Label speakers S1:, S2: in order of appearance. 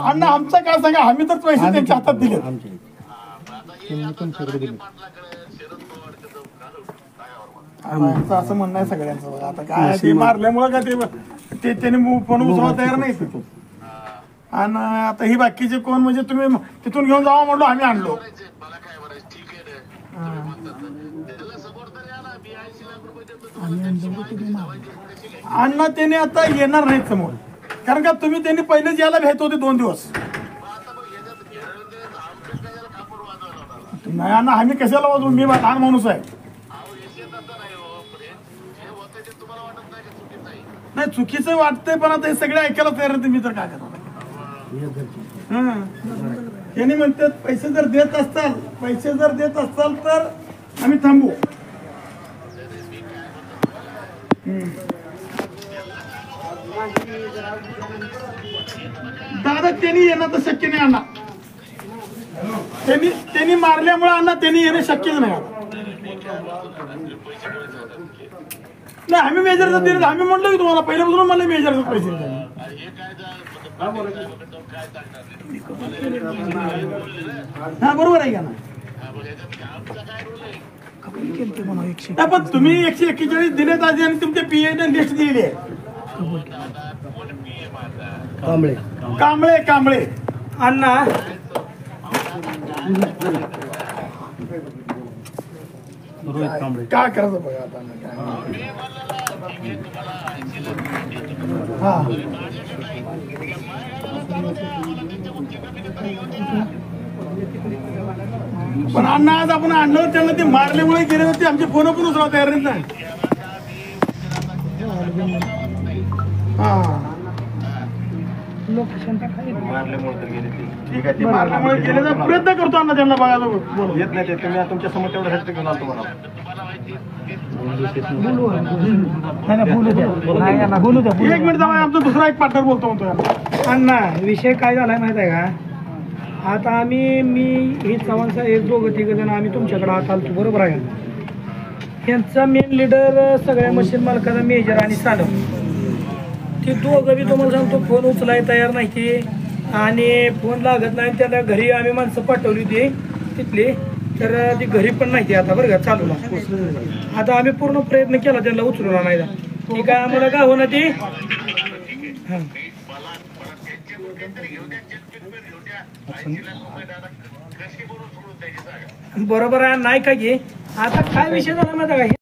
S1: अण्णा आमचं काय सांगा, आम्ही तर पैसे त्यांच्या हातात दिले. असं म्हणणं आहे सगळ्यांचं. बघा आता काय ते मारल्यामुळं का ते त्यांनी फोन उचलायला तयार नाही तिथून. आणि आता ही बाकीचे कोण म्हणजे तुम्ही तिथून घेऊन जावा म्हणलो, आम्ही आणलो. अण्णा त्याने आता येणार नाहीत समोर, कारण का तुम्ही त्यांनी पहिलेच यायला भेट होते 2 दिवस. नाही अण्णा, आम्ही कशाला वाजवू, मी लहान माणूस आहे. नाही चुकीचं वाटतंय, पण आता हे सगळे ऐकायला तयार नाही. मी तर काय करतो. यांनी म्हणतात पैसे जर देत असताल तर आम्ही थांबू. दादा त्यांनी येणं तर शक्य नाही अण्णा. त्यांनी मारल्यामुळे अण्णा त्यांनी येणं शक्यच नाही. नाही आम्ही मेजरचं दिलं, आम्ही म्हणलो की तुम्हाला पहिल्यापासून मला मेजरचे पैसे. हा बरोबर आहे का ना. पण तुम्ही 141 दिलेत आधी आणि तुमच्या पीए लिस्ट दिलेली आहे. कांबळे अण्णा काय करायचं बघा आता. हा पण अण्णा आज आपण आणलं त्यांना ते मारल्यामुळे गेले होते. आमचे फोन पण उचला तयार नाही. ठीक आहे, ते मारल्यामुळे गेले प्रयत्न करतो अण्णा त्यांना बघायला. येत नाही ते तुम्ही तुमच्या समोर तेवढं हट्ट घेऊन आलो तुम्हाला. बोलू द्या 1 मिनिट जाऊ. आमचा दुसरा एक पार्टनर बोलतो म्हणतो.
S2: अण्णा विषय काय झालाय माहित आहे का. आता मी ही चव्हाण साहेब 2-3 जण आम्ही तुमच्याकडे आत आलतो, बरोबर आहे. यांचा मेन लीडर सगळ्या मशीन मालकाचा मेजर आणि सानप, ते दोघं बी तुम्हाला सांगतो फोन उचलाय तयार नाही ते, आणि फोन लागत नाही. त्याला घरी आम्ही माणसं पाठवली होती तिथली, तर ती घरी पण नाही आता बरं का चालू. आता आम्ही पूर्ण प्रयत्न केला त्यांना उचलून आणायला. ती काय आम्हाला काय होणार ती. बरोबर आहे नाही का की. आता काय विषय झाला माहिती का.